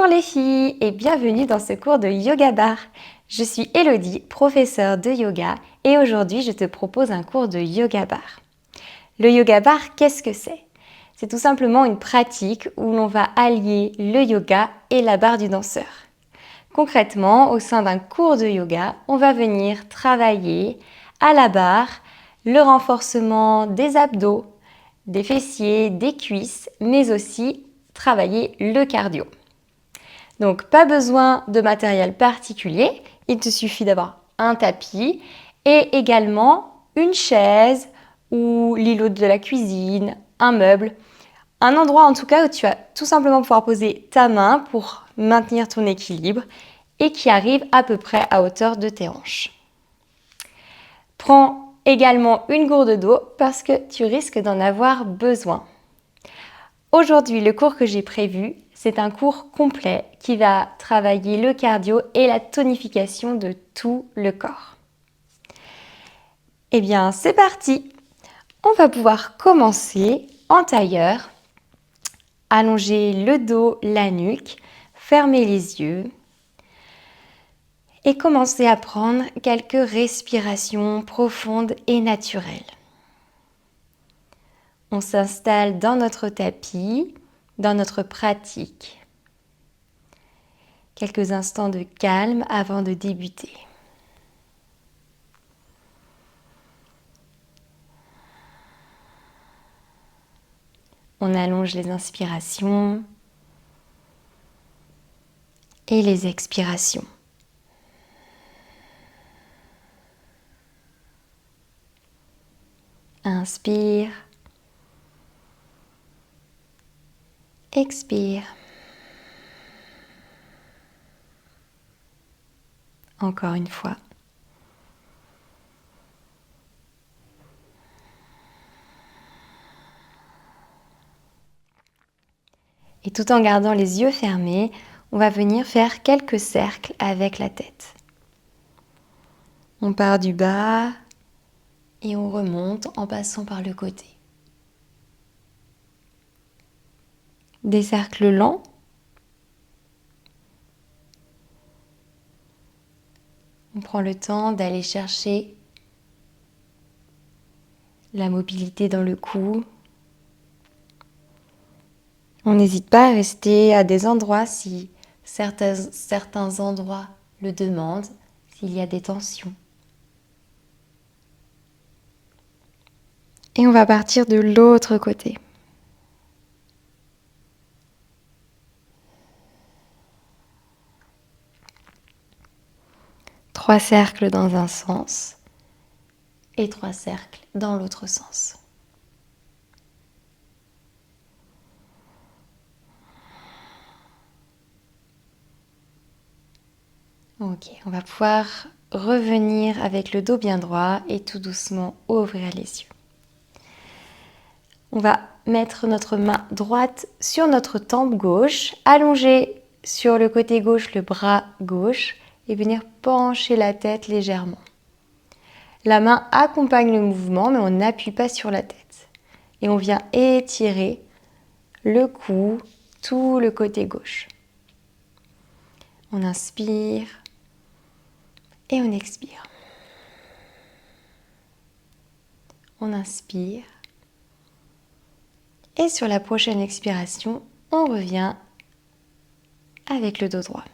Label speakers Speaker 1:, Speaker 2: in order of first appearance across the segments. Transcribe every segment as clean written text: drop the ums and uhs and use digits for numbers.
Speaker 1: Bonjour les filles et bienvenue dans ce cours de Yoga Bar. Je suis Elodie, professeure de yoga et aujourd'hui je te propose un cours de Yoga Bar. Le Yoga Bar, qu'est-ce que c'est? C'est tout simplement une pratique où l'on va allier le yoga et la barre du danseur. Concrètement, au sein d'un cours de yoga, on va venir travailler à la barre le renforcement des abdos, des fessiers, des cuisses, mais aussi travailler le cardio. Donc pas besoin de matériel particulier, il te suffit d'avoir un tapis et également une chaise ou l'îlot de la cuisine, un meuble, un endroit en tout cas où tu vas tout simplement pouvoir poser ta main pour maintenir ton équilibre et qui arrive à peu près à hauteur de tes hanches. Prends également une gourde d'eau parce que tu risques d'en avoir besoin. Aujourd'hui, le cours que j'ai prévu, c'est un cours complet qui va travailler le cardio et la tonification de tout le corps. Eh bien, c'est parti! On va pouvoir commencer en tailleur, allonger le dos, la nuque, fermer les yeux et commencer à prendre quelques respirations profondes et naturelles. On s'installe dans notre tapis, dans notre pratique. Quelques instants de calme avant de débuter. On allonge les inspirations et les expirations. Inspire. Expire. Encore une fois. Et tout en gardant les yeux fermés, on va venir faire quelques cercles avec la tête. On part du bas et on remonte en passant par le côté. Des cercles lents. On prend le temps d'aller chercher la mobilité dans le cou. On n'hésite pas à rester à des endroits si certains endroits le demandent, s'il y a des tensions. Et on va partir de l'autre côté. Trois cercles dans un sens et 3 cercles dans l'autre sens. Ok, on va pouvoir revenir avec le dos bien droit et tout doucement ouvrir les yeux. On va mettre notre main droite sur notre tempe gauche, allonger sur le côté gauche le bras gauche et venir pencher la tête légèrement. La main accompagne le mouvement mais on n'appuie pas sur la tête. Et on vient étirer le cou, tout le côté gauche. On inspire et on expire. On inspire. Et sur la prochaine expiration, on revient avec le dos droit.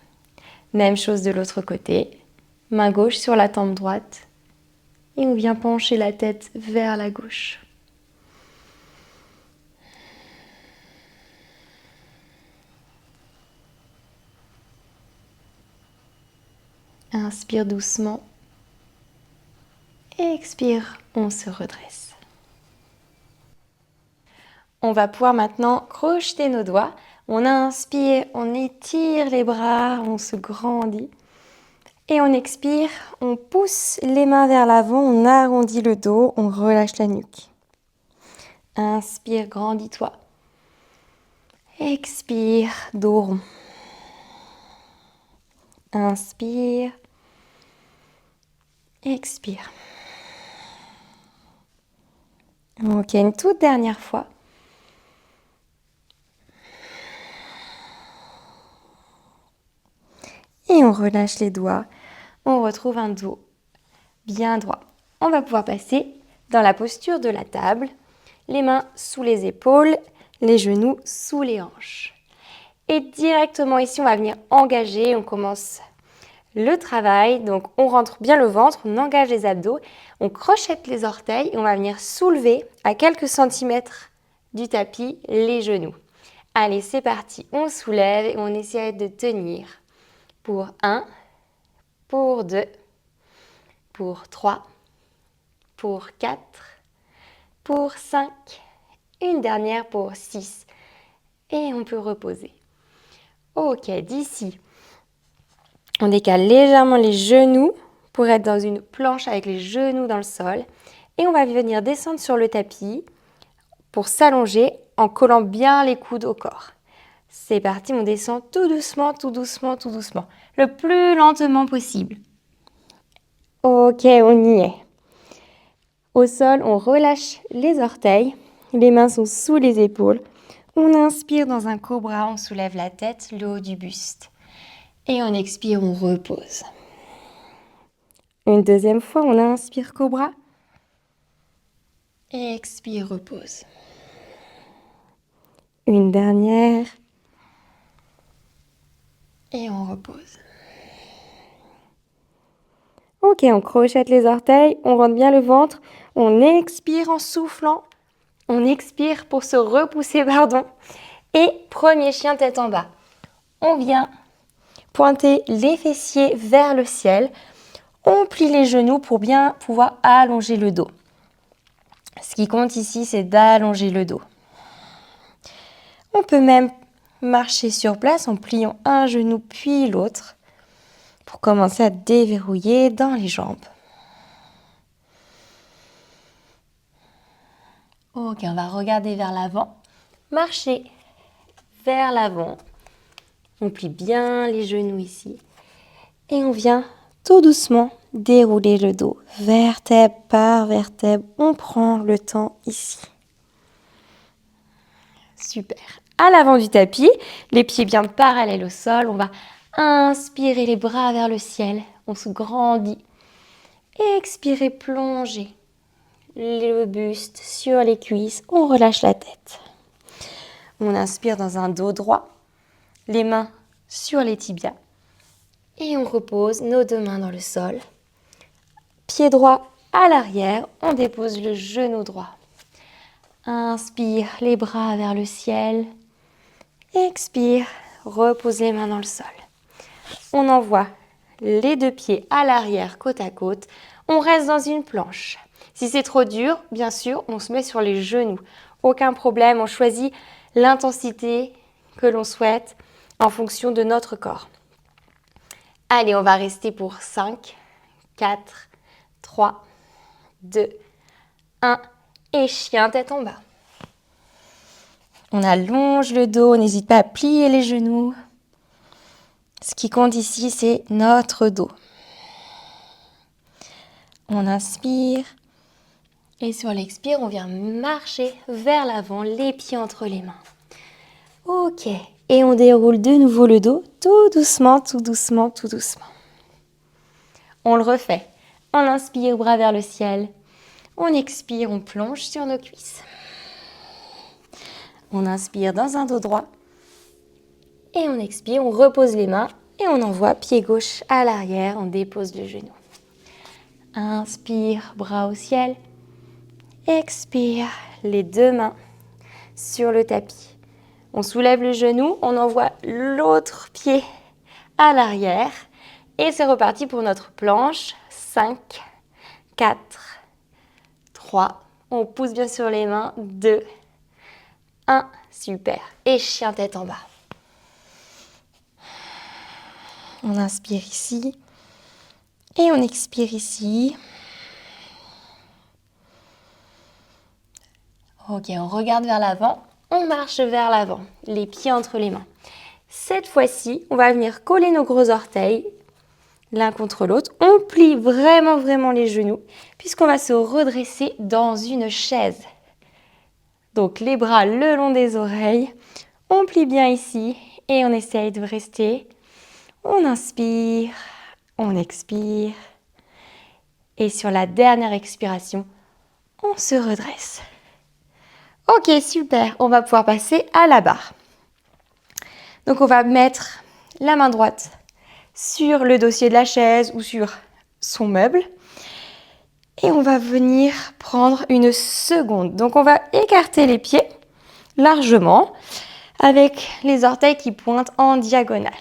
Speaker 1: Même chose de l'autre côté. Main gauche sur la tempe droite. Et on vient pencher la tête vers la gauche. Inspire doucement. Expire, on se redresse. On va pouvoir maintenant crocheter nos doigts. On inspire, on étire les bras, on se grandit. Et on expire, on pousse les mains vers l'avant, on arrondit le dos, on relâche la nuque. Inspire, grandis-toi. Expire, dos rond. Inspire. Expire. Ok, une toute dernière fois. on relâche les doigts. On retrouve un dos bien droit. On va pouvoir passer dans la posture de la table. Les mains sous les épaules, les genoux sous les hanches. Et directement ici, on va venir engager. On commence le travail. Donc, on rentre bien le ventre, on engage les abdos, on crochette les orteils et on va venir soulever à quelques centimètres du tapis les genoux. Allez, c'est parti. On soulève et on essaie de tenir pour 1, pour 2, pour 3, pour 4, pour 5, une dernière pour 6 et on peut reposer. Ok, d'ici, on décale légèrement les genoux pour être dans une planche avec les genoux dans le sol et on va venir descendre sur le tapis pour s'allonger en collant bien les coudes au corps. C'est parti, on descend tout doucement, tout doucement, tout doucement, le plus lentement possible. Ok, on y est. Au sol, on relâche les orteils, les mains sont sous les épaules. On inspire dans un cobra, on soulève la tête, le haut du buste. Et on expire, on repose. Une deuxième fois, on inspire cobra. Et expire, repose. Une dernière. Et on repose. Ok, on crochette les orteils, on rentre bien le ventre. On expire en soufflant. On expire pour se repousser, pardon. Et premier chien tête en bas. On vient pointer les fessiers vers le ciel. On plie les genoux pour bien pouvoir allonger le dos. Ce qui compte ici, c'est d'allonger le dos. On peut même marcher sur place en pliant un genou puis l'autre pour commencer à déverrouiller dans les jambes. Ok, on va regarder vers l'avant. Marcher vers l'avant. On plie bien les genoux ici. Et on vient tout doucement dérouler le dos, vertèbre par vertèbre. On prend le temps ici. Super. À l'avant du tapis, les pieds bien parallèles au sol. On va inspirer les bras vers le ciel. On se grandit. Expirer, plonger le buste sur les cuisses. On relâche la tête. On inspire dans un dos droit. Les mains sur les tibias. Et on repose nos deux mains dans le sol. Pied droit à l'arrière. On dépose le genou droit. Inspire, les bras vers le ciel. Expire, repose les mains dans le sol. On envoie les deux pieds à l'arrière, côte à côte. On reste dans une planche. Si c'est trop dur, bien sûr, on se met sur les genoux. Aucun problème, on choisit l'intensité que l'on souhaite en fonction de notre corps. Allez, on va rester pour 5, 4, 3, 2, 1 et chien tête en bas. On allonge le dos, on n'hésite pas à plier les genoux. Ce qui compte ici, c'est notre dos. On inspire et sur l'expire, on vient marcher vers l'avant, les pieds entre les mains. Ok, et on déroule de nouveau le dos, tout doucement, tout doucement, tout doucement. On le refait. On inspire, bras vers le ciel. On expire, on plonge sur nos cuisses. On inspire dans un dos droit. Et on expire, on repose les mains et on envoie pied gauche à l'arrière, on dépose le genou. Inspire, bras au ciel. Expire, les deux mains sur le tapis. On soulève le genou, on envoie l'autre pied à l'arrière. Et c'est reparti pour notre planche. 5, 4, 3. On pousse bien sur les mains. 2, 1. Super. Et chien tête en bas. On inspire ici. Et on expire ici. Ok, on regarde vers l'avant. On marche vers l'avant, les pieds entre les mains. Cette fois-ci, on va venir coller nos gros orteils l'un contre l'autre. On plie vraiment, vraiment les genoux puisqu'on va se redresser dans une chaise. Donc les bras le long des oreilles. On plie bien ici et on essaye de rester. On inspire, on expire. Et sur la dernière expiration, on se redresse. Ok, super. On va pouvoir passer à la barre. Donc on va mettre la main droite sur le dossier de la chaise ou sur son meuble. Et on va venir prendre une seconde. Donc on va écarter les pieds largement avec les orteils qui pointent en diagonale.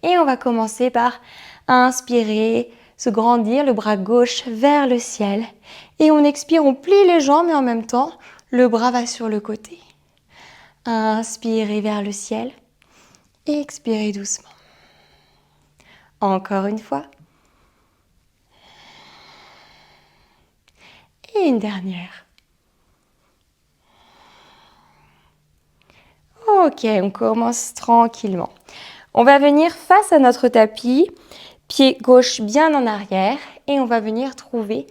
Speaker 1: Et on va commencer par inspirer, se grandir, le bras gauche vers le ciel. Et on expire, on plie les jambes et en même temps, le bras va sur le côté. Inspirez vers le ciel et expirez doucement. Encore une fois. Et une dernière. Ok, on commence tranquillement. On va venir face à notre tapis, pied gauche bien en arrière et on va venir trouver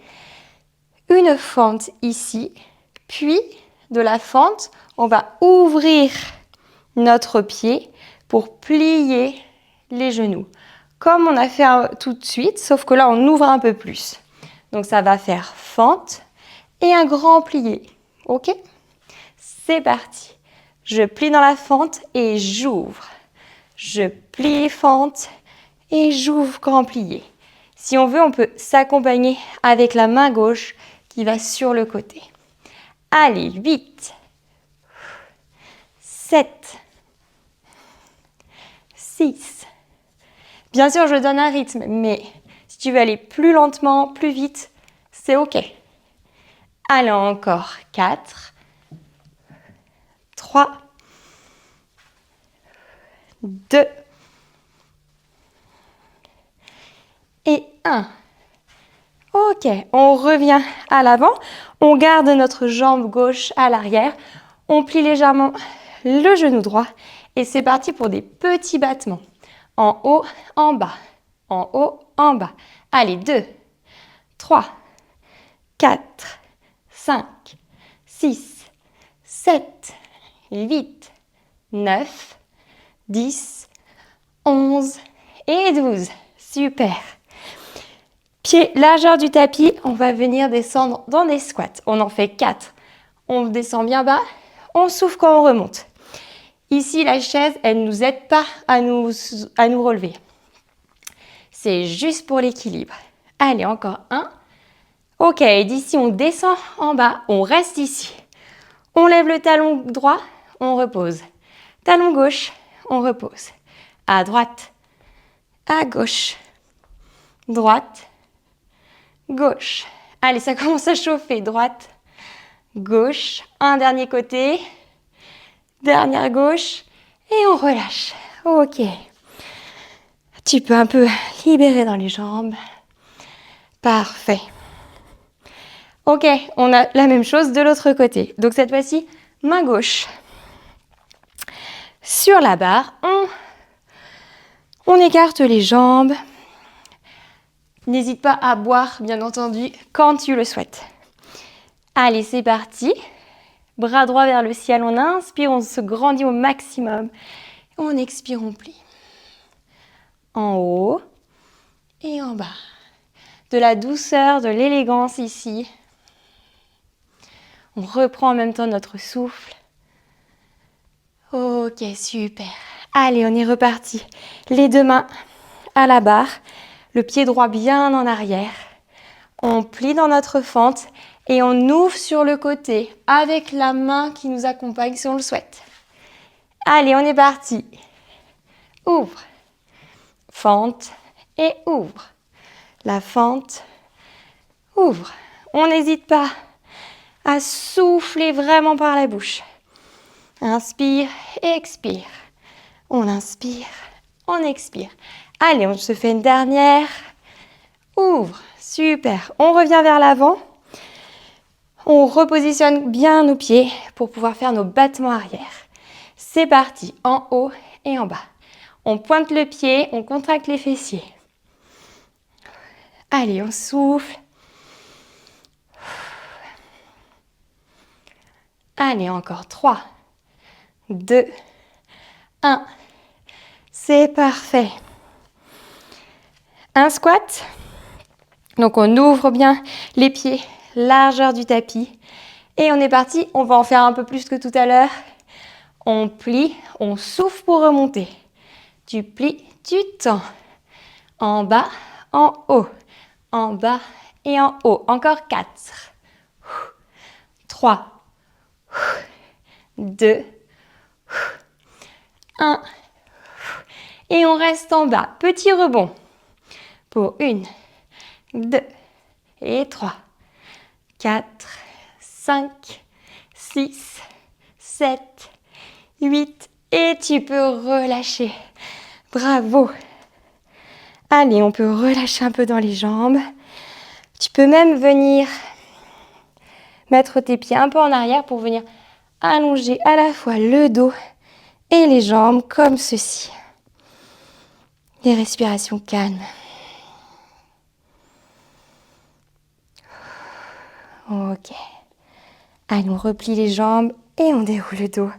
Speaker 1: une fente ici. Puis, de la fente, on va ouvrir notre pied pour plier les genoux. Comme on a fait tout de suite, sauf que là, on ouvre un peu plus. Donc, ça va faire fente et un grand plié. Ok? C'est parti. Je plie dans la fente et j'ouvre. Je plie fente et j'ouvre grand plié. Si on veut, on peut s'accompagner avec la main gauche qui va sur le côté. Allez, 8, 7, 6. Bien sûr, je donne un rythme, mais si tu veux aller plus lentement, plus vite, c'est OK. Allez, encore 4, 3, 2 et 1. Ok, on revient à l'avant, on garde notre jambe gauche à l'arrière, on plie légèrement le genou droit et c'est parti pour des petits battements. En haut, en bas, en haut, en bas. Allez, 2, 3, 4, 5, 6, 7, 8, 9, 10, 11 et 12. Super. Pied largeur du tapis, on va venir descendre dans des squats. On en fait 4. On descend bien bas, on souffle quand on remonte. Ici, la chaise, elle ne nous aide pas à nous relever. C'est juste pour l'équilibre. Allez, encore 1. Ok, d'ici, on descend en bas, on reste ici. On lève le talon droit, on repose. Talon gauche, on repose. À droite, à gauche, droite, gauche. Allez, ça commence à chauffer. Droite, gauche. Un dernier côté. Dernière gauche. Et on relâche. Ok. Tu peux un peu libérer dans les jambes. Parfait. Ok, on a la même chose de l'autre côté. Donc cette fois-ci, main gauche. Sur la barre, on écarte les jambes. N'hésite pas à boire, bien entendu, quand tu le souhaites. Allez, c'est parti. Bras droit vers le ciel, on inspire, on se grandit au maximum. On expire, on plie. En haut et en bas. De la douceur, de l'élégance ici. On reprend en même temps notre souffle. Ok, super. Allez, on est reparti. Les deux mains à la barre. Le pied droit bien en arrière. On plie dans notre fente et on ouvre sur le côté avec la main qui nous accompagne si on le souhaite. Allez, on est parti. Ouvre. Fente et ouvre. La fente, ouvre. On n'hésite pas à souffler vraiment par la bouche. Inspire et expire. On inspire, on expire. Allez, on se fait une dernière. Ouvre. Super. On revient vers l'avant. On repositionne bien nos pieds pour pouvoir faire nos battements arrière. C'est parti, en haut et en bas. On pointe le pied, on contracte les fessiers. Allez, on souffle. Allez, encore 3, 2, 1. C'est parfait. Un squat. Donc on ouvre bien les pieds, largeur du tapis. Et on est parti, on va en faire un peu plus que tout à l'heure. On plie, on souffle pour remonter. Tu plies, tu tends. En bas, en haut. En bas et en haut. Encore 4. 3. 2. 1. Et on reste en bas. Petit rebond. Pour 1, 2 et 3. 4, 5, 6, 7, 8. Et tu peux relâcher. Bravo. Allez, on peut relâcher un peu dans les jambes. Tu peux même venir mettre tes pieds un peu en arrière pour venir allonger à la fois le dos et les jambes comme ceci. Des respirations calmes. Ok. Allez, on replie les jambes et on déroule le dos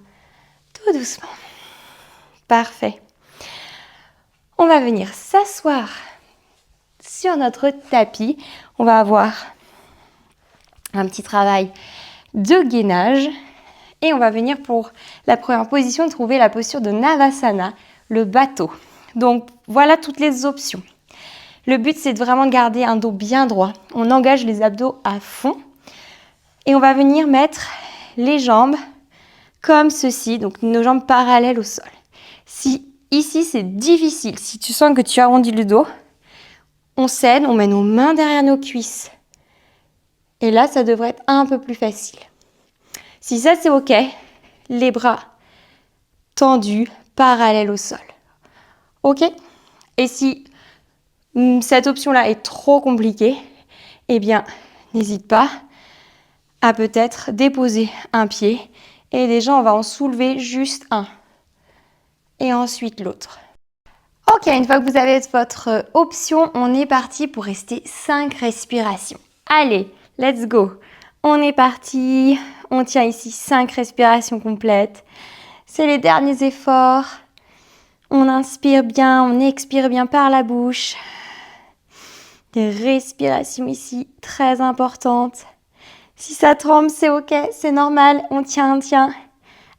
Speaker 1: tout doucement. Parfait. On va venir s'asseoir sur notre tapis. On va avoir un petit travail de gainage. Et on va venir pour la première position trouver la posture de Navasana, le bateau. Donc voilà toutes les options. Le but c'est vraiment de garder un dos bien droit. On engage les abdos à fond. Et on va venir mettre les jambes comme ceci, donc nos jambes parallèles au sol. Si ici c'est difficile, si tu sens que tu arrondis le dos, on cède, on met nos mains derrière nos cuisses. Et là, ça devrait être un peu plus facile. Si ça c'est ok, les bras tendus, parallèles au sol. Ok? Et si cette option-là est trop compliquée, eh bien, n'hésite pas à peut-être déposer un pied et déjà on va en soulever juste un et ensuite l'autre. Ok, une fois que vous avez votre option, on est parti pour rester 5 respirations. Allez, let's go. On est parti, on tient ici 5 respirations complètes. C'est les derniers efforts. On inspire bien, on expire bien par la bouche. Des respirations ici très importantes. Si ça tremble, c'est ok, c'est normal. On tient, on tient.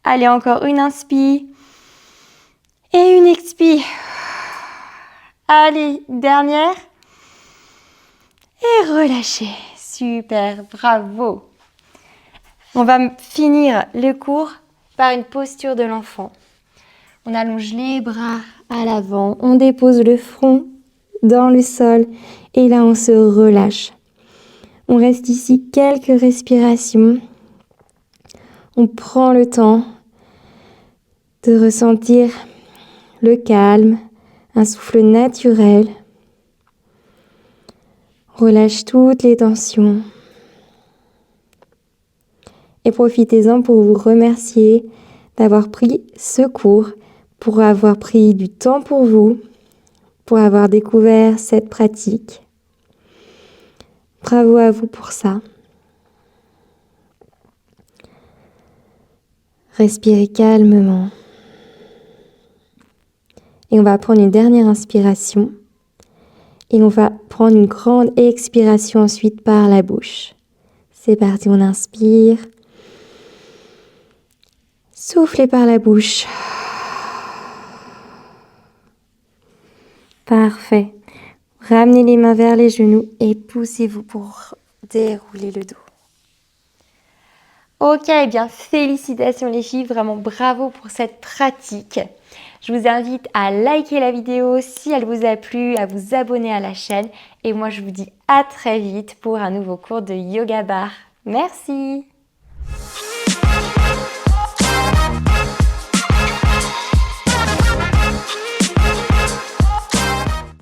Speaker 1: Allez, encore une inspire. Et une expire. Allez, dernière. Et relâchez. Super, bravo. On va finir le cours par une posture de l'enfant. On allonge les bras à l'avant, on dépose le front dans le sol et là on se relâche. On reste ici quelques respirations. On prend le temps de ressentir le calme, un souffle naturel. Relâche toutes les tensions. Et profitez-en pour vous remercier d'avoir pris ce cours, pour avoir pris du temps pour vous, pour avoir découvert cette pratique. Bravo à vous pour ça. Respirez calmement. Et on va prendre une dernière inspiration. Et on va prendre une grande expiration ensuite par la bouche. C'est parti, on inspire. Soufflez par la bouche. Parfait. Ramenez les mains vers les genoux et poussez-vous pour dérouler le dos. Ok, eh bien félicitations les filles, vraiment bravo pour cette pratique. Je vous invite à liker la vidéo si elle vous a plu, à vous abonner à la chaîne. Et moi je vous dis à très vite pour un nouveau cours de Yoga Bar. Merci!